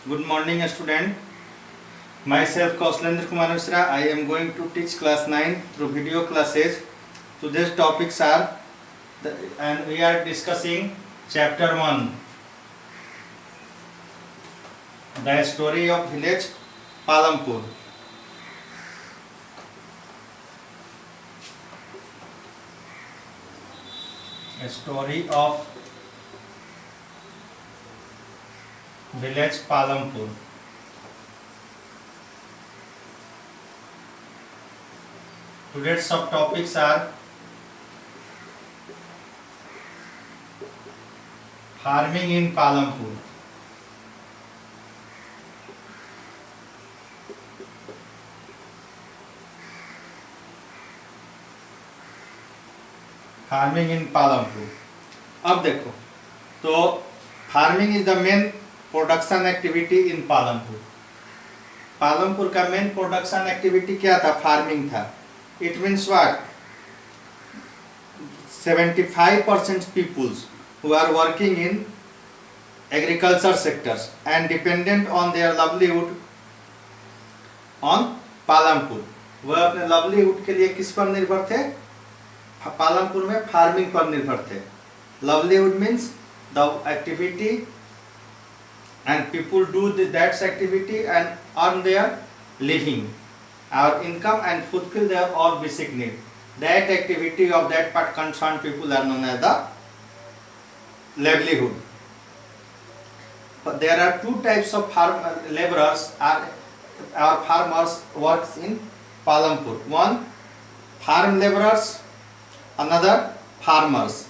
Good morning, student. Myself, Kauslendra Kumar Mishra. I am going to teach class 9 through video classes. Today's topics are, and we are discussing chapter 1, the story of village Palampur. A story of village Palampur. Today's subtopics are farming in Palampur, farming in Palampur. अब देखो, तो farming is the main production activity in Palampur. Palampur का main production activity क्या था? Farming था। It means what? 75% peoples who are working in agriculture sectors and dependent on their livelihood on Palampur. वह अपने livelihood के लिए किस पर निर्भर थे? पालमपुर में फार्मिंग पर निर्भर थे। livelihood means the activity and people do that activity and earn their living, our income, and fulfill their all basic need. That activity of that part concerned people are known as the livelihood. But there are two types of laborers or farmers works in Palampur. One, farm laborers, another farmers.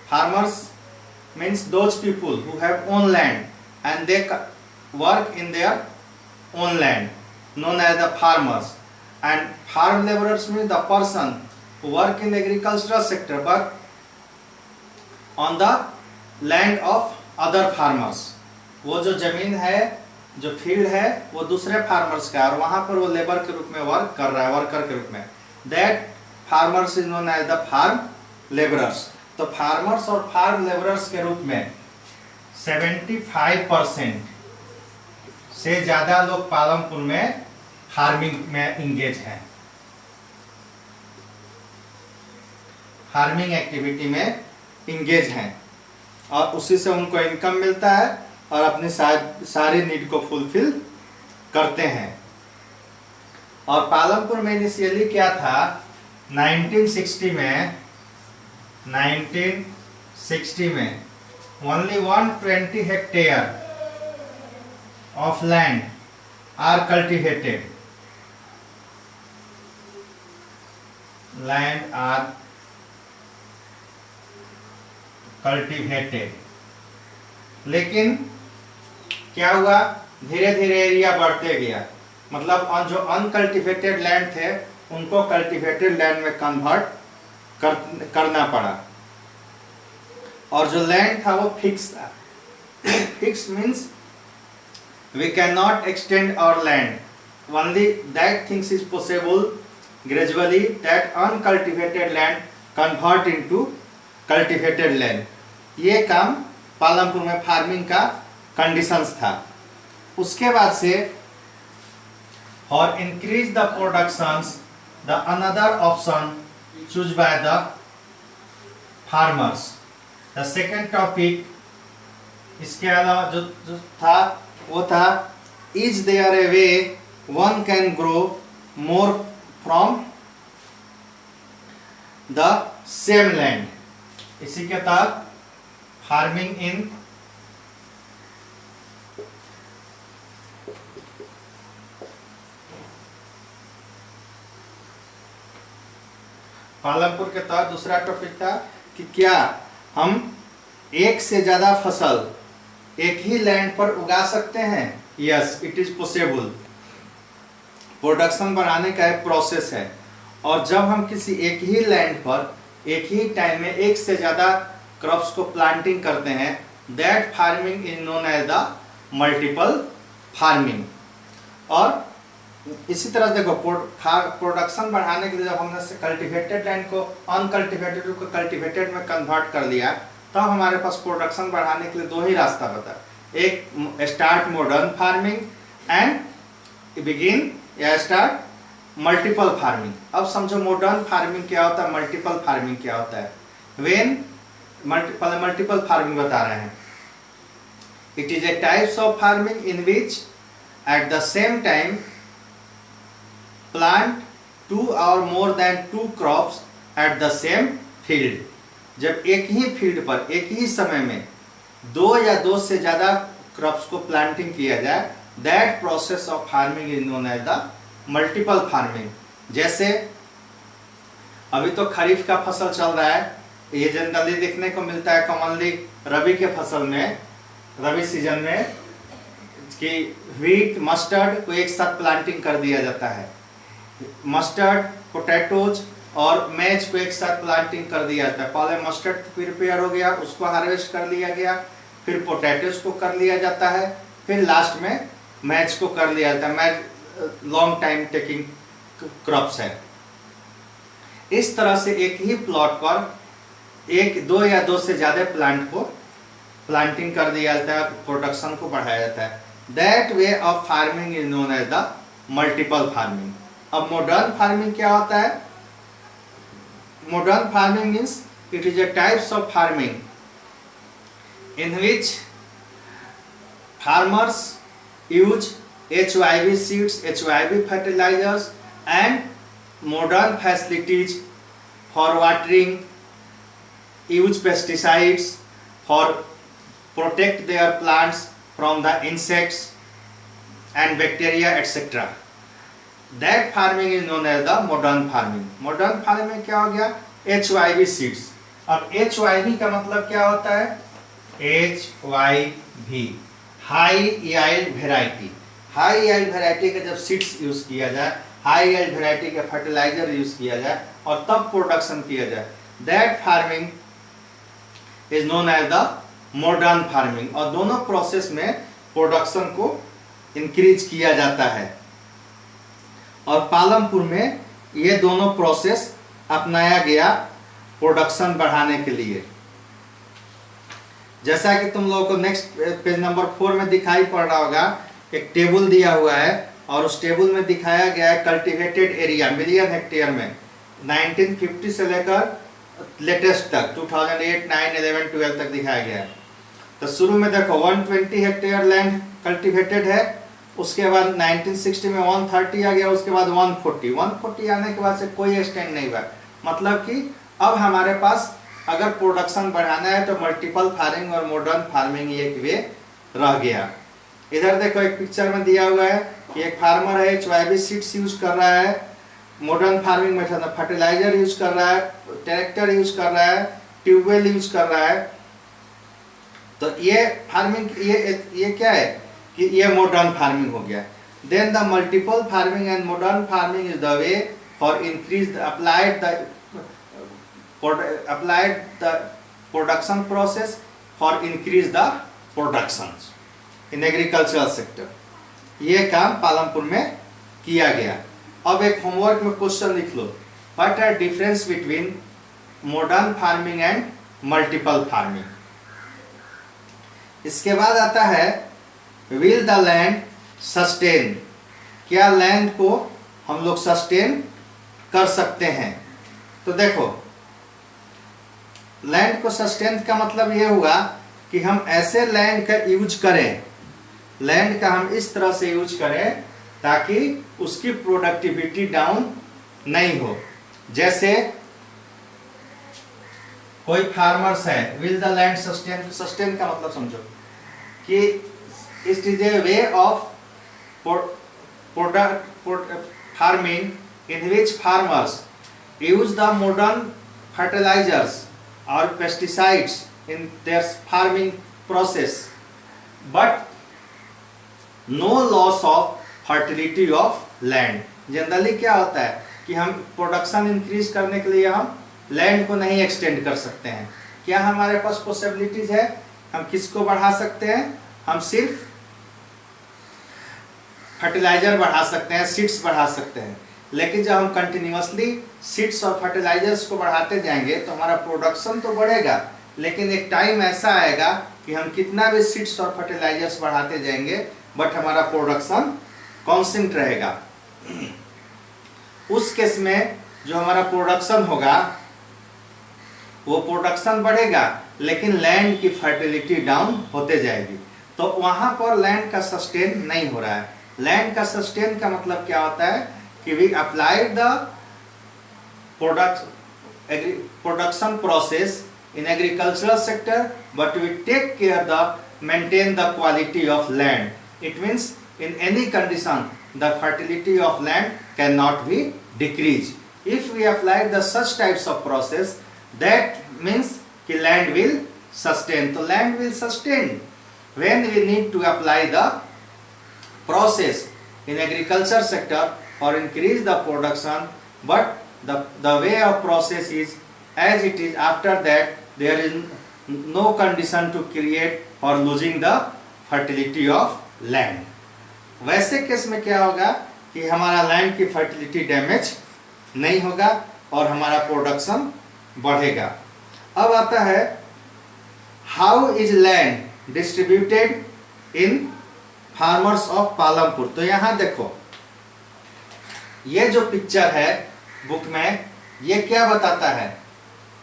Farmers means those people who have own land and they work in their own land, known as the farmers. And farm laborers means the person who work in the agricultural sector but on the land of other farmers. वो जो जमीन है, जो field है, वो दूसरे farmers का है और वहां पर वो लेबर के रूप में वर्क कर रहा है, वर्कर के रूप में। That farmers is known as the farm labourers. तो फार्मर्स और फार्म लेबरर्स के रूप में 75% से ज्यादा लोग पालमपुर में फार्मिंग में इंगेज हैं, फार्मिंग एक्टिविटी में इंगेज हैं और उसी से उनको इनकम मिलता है और अपनी सारी नीड को फुलफिल करते हैं। और पालमपुर में इनिशियली क्या था? 1960 में only 120 hectare of land are cultivated. Land are cultivated. लेकिन क्या हुआ? धीरे धीरे एरिया बढ़ते गया, मतलब जो अनकल्टिवेटेड लैंड थे उनको कल्टिवेटेड लैंड में कन्वर्ट करना पड़ा और जो लैंड था वो फिक्स था। Fix means we can not extend our land, only that things is possible gradually that uncultivated land convert into cultivated land. ये काम पालमपुर में फार्मिंग का कंडीशंस था। उसके बाद से और increase the productions the another option choose by the farmers. The second topic इसके अलावा जो था वो था is there a way one can grow more from the same land. इसी के तहत फार्मिंग इन पालमपुर के तहत दूसरा टॉपिक था कि क्या हम एक से ज्यादा फसल एक ही लैंड पर उगा सकते हैं? Yes, it is possible. Production बढ़ाने का एक प्रोसेस है और जब हम किसी एक ही लैंड पर एक ही टाइम में एक से ज्यादा क्रॉप्स को प्लांटिंग करते हैं, that farming is known as the multiple farming. और इसी तरह देखो, प्रोडक्शन बढ़ाने के लिए जब हमने कल्टिवेटेड लैंड को अनकल्टिवेटेड को कल्टिवेटेड में कन्वर्ट कर लिया, तब हमारे पास प्रोडक्शन बढ़ाने के लिए दो ही रास्ता बता। एक start modern farming and begin या स्टार्ट मल्टीपल फार्मिंग। अब समझो मॉडर्न फार्मिंग क्या होता है, मल्टीपल फार्मिंग क्या होता है। व्हेन मल्टीपल फार्मिंग बता रहे हैं, it is A types of farming in which at the same time plant 2 or more than 2 crops at the same field। जब एक ही फील्ड पर एक ही समय में 2 या 2 से ज्यादा क्रॉप्स को प्लांटिंग किया जाए, that process of farming is known as the multiple farming. जैसे अभी तो खरीफ का फसल चल रहा है, ये जनरली देखने को मिलता है कॉमनली रबी के फसल में, रबी सीजन में, कि व्हीट मस्टर्ड को एक साथ प्लांटिंग कर दिया जाता है। मस्टर्ड, पोटैटोज और मैच को एक साथ प्लांटिंग कर दिया जाता है। पहले मस्टर्ड प्रिपेयर हो गया, उसको हार्वेस्ट कर लिया गया, फिर पोटैटोज को कर लिया जाता है, फिर लास्ट में मैच को कर लिया जाता है। Match long time taking crops है। इस तरह से एक ही प्लॉट पर 1, 2 या 2 से ज्यादा प्लांट को प्लांटिंग कर दिया जाता है, प्रोडक्शन को बढ़ाया जाता है। That way of farming is known as the multiple farming. अब मॉडर्न फार्मिंग क्या होता है? Modern farming means it is a types of farming in which farmers use HYB seeds, HYB fertilizers and modern facilities for watering, use pesticides for protect their plants from the insects and bacteria etc. That farming is known as the modern farming. Modern farming में क्या हो गया? HYB seeds. अब HYB का मतलब क्या होता है? HYB high yield variety. High yield variety का जब सीड्स यूज किया जाए, हाई yield वेराइटी का फर्टिलाइजर यूज किया जाए और तब प्रोडक्शन किया जाए, that farming is known as the modern farming. और दोनों प्रोसेस में प्रोडक्शन को इंक्रीज किया जाता है। और पालमपुर में ये दोनों प्रोसेस अपनाया गया प्रोडक्शन बढ़ाने के लिए। जैसा कि तुम लोगों को नेक्स्ट पेज नंबर 4 में दिखाई पड़ रहा होगा, एक टेबल दिया हुआ है और उस टेबल में दिखाया गया है कल्टीवेटेड एरिया मिलियन हेक्टेयर में 1950 से लेकर लेटेस्ट तक 2008, 9, 11, 12 तक दिखाया गया है। तो शुरू में देखो 120 हेक्टेयर लैंड कल्टीवेटेड है, उसके बाद 1960 में 130 आ गया, उसके बाद 140 आने के बाद से कोई एक्सटेंड नहीं हुआ। मतलब कि अब हमारे पास अगर प्रोडक्शन बढ़ाना है तो मल्टीपल फार्मिंग और मॉडर्न फार्मिंग एक वे रह गया। इधर देखो एक पिक्चर में दिया हुआ है कि एक फार्मर है, HYB सीड्स यूज कर रहा है, मॉडर्न फार्मिंग में फर्टिलाइजर यूज कर रहा है, ट्रैक्टर यूज कर रहा है, ट्यूबवेल यूज कर रहा है। तो ये फार्मिंग ये क्या है कि ये मॉडर्न फार्मिंग हो गया। Then the multiple farming and modern farming is the way for increase applied the production process for increase the production in agricultural sector. ये काम पालमपुर में किया गया। अब एक होमवर्क में क्वेश्चन लिख लो, what are difference between modern farming and multiple farming. इसके बाद आता है विल द लैंड सस्टेन, क्या लैंड को हम लोग सस्टेन कर सकते हैं। तो देखो लैंड को सस्टेन का मतलब ये हुआ कि हम ऐसे लैंड का यूज करें, लैंड का हम इस तरह से यूज करें ताकि उसकी प्रोडक्टिविटी डाउन नहीं हो। जैसे कोई फार्मर्स है, will the land sustain, sustain का मतलब समझो कि it is a way of farming in which farmers use the modern fertilisers or pesticides in their farming process, but no loss of fertility of land। Generally क्या होता है कि हम production increase करने के लिए हम लैंड को नहीं एक्सटेंड कर सकते हैं। क्या हमारे पास पॉसिबिलिटीज है? हम किसको बढ़ा सकते हैं? हम सिर्फ फर्टिलाइजर बढ़ा सकते हैं, सीड्स बढ़ा सकते हैं। लेकिन जब हम कंटिन्यूअसली सीड्स और फर्टिलाइजर्स को बढ़ाते जाएंगे तो हमारा प्रोडक्शन तो बढ़ेगा, लेकिन एक टाइम ऐसा आएगा कि हम कितना भी सीड्स और फर्टिलाइजर्स बढ़ाते जाएंगे बट हमारा प्रोडक्शन कांस्टेंट रहेगा। उस केस में जो हमारा प्रोडक्शन होगा वो प्रोडक्शन बढ़ेगा लेकिन लैंड की फर्टिलिटी डाउन होते जाएगी, तो वहां पर लैंड का सस्टेन नहीं हो रहा है। लैंड का सस्टेन का मतलब क्या होता है कि we apply the production process in agricultural sector but we take care the maintain the quality of land. It means in any condition the fertility of land cannot be decreased. If we apply the such types of process, that means कि land will sustain. So land will sustain when we need to apply the process in agriculture sector or increase the production, but the way of process is as it is. After that there is no condition to create for losing the fertility of land. वैसे case में क्या होगा कि हमारा land की fertility damage नहीं होगा और हमारा प्रोडक्शन बढ़ेगा। अब आता है how is land distributed in farmers of Palampur. तो यहाँ देखो ये जो पिक्चर है बुक में, ये क्या बताता है,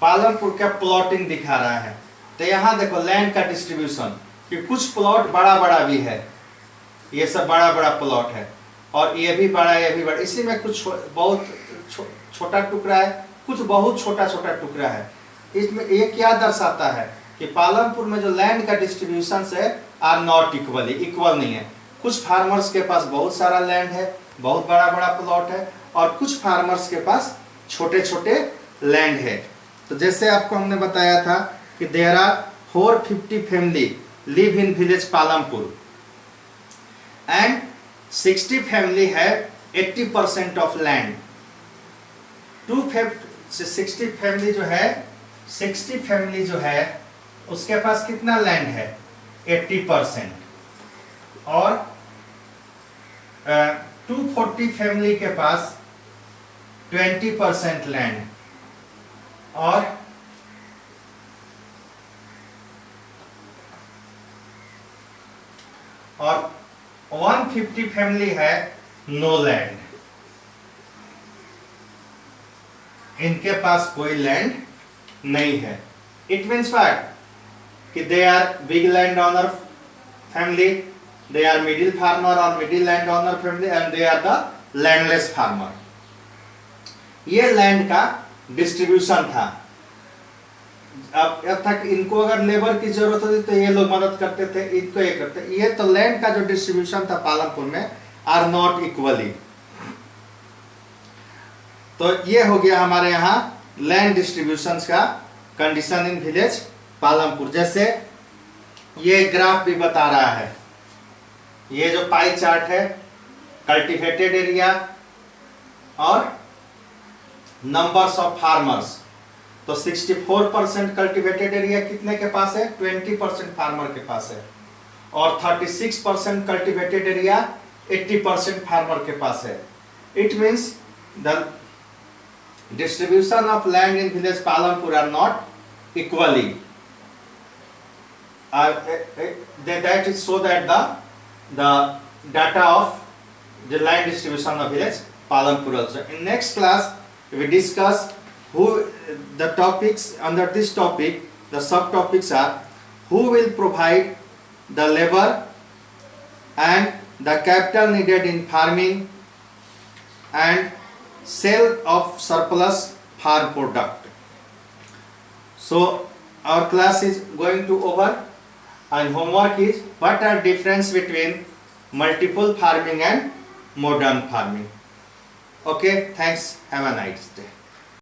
पालमपुर का प्लॉटिंग दिखा रहा है। तो यहाँ देखो लैंड का डिस्ट्रीब्यूशन कि कुछ प्लॉट बड़ा बड़ा भी है, ये सब बड़ा बड़ा प्लॉट है और ये भी बड़ा ये भी बड़ा, इसी में कुछ बहुत छोटा टुकड़ा है, कुछ बहुत छोटा छोटा टुकड़ा है। इसमें ये क्या दर्शाता है कि पालमपुर में जो लैंड का डिस्ट्रीब्यूशन है आर नॉट इक्वल नहीं है। कुछ फार्मर्स के पास बहुत सारा लैंड है, बहुत बड़ा बड़ा प्लॉट है, और कुछ फार्मर्स के पास छोटे छोटे लैंड है। तो जैसे आपको हमने बताया था कि there are 450 family live in village Palampur and 60 family है 80% ऑफ लैंड। 60 फैमिली जो है उसके पास कितना लैंड है, 80%, और 240 फैमिली के पास 20% लैंड, और 150 फैमिली है नो लैंड, इनके पास कोई लैंड नहीं है। इट मीन्स व्हाट कि they are big land owner family, they are middle farmer और middle land owner family, and they are the landless farmer. ये लैंड का डिस्ट्रीब्यूशन था। अब तक इनको अगर लेबर की जरूरत होती तो ये लोग मदद करते थे, इनको ये करते। ये तो लैंड का जो डिस्ट्रीब्यूशन था पालमपुर में आर नॉट इक्वली। तो ये हो गया हमारे यहाँ लैंड डिस्ट्रीब्यूशन का कंडीशन इन विलेज पालमपुर। जैसे ये ग्राफ भी बता रहा है, ये जो पाई चार्ट है कल्टीवेटेड एरिया और नंबर्स ऑफ फार्मर्स। तो 64% कल्टीवेटेड एरिया कितने के पास है, 20% फार्मर के पास है, और 36% कल्टीवेटेड एरिया 80% फार्मर के पास है। It means the distribution of land in village Palampur are not equally. that is so that the data of the land distribution of village Palampur also. In next class we discuss the topics under this topic. The subtopics are who will provide the labor and the capital needed in farming and sale of surplus farm product. So our class is going to over, and homework is what are difference between multiple farming and modern farming. Okay, thanks, have a nice day.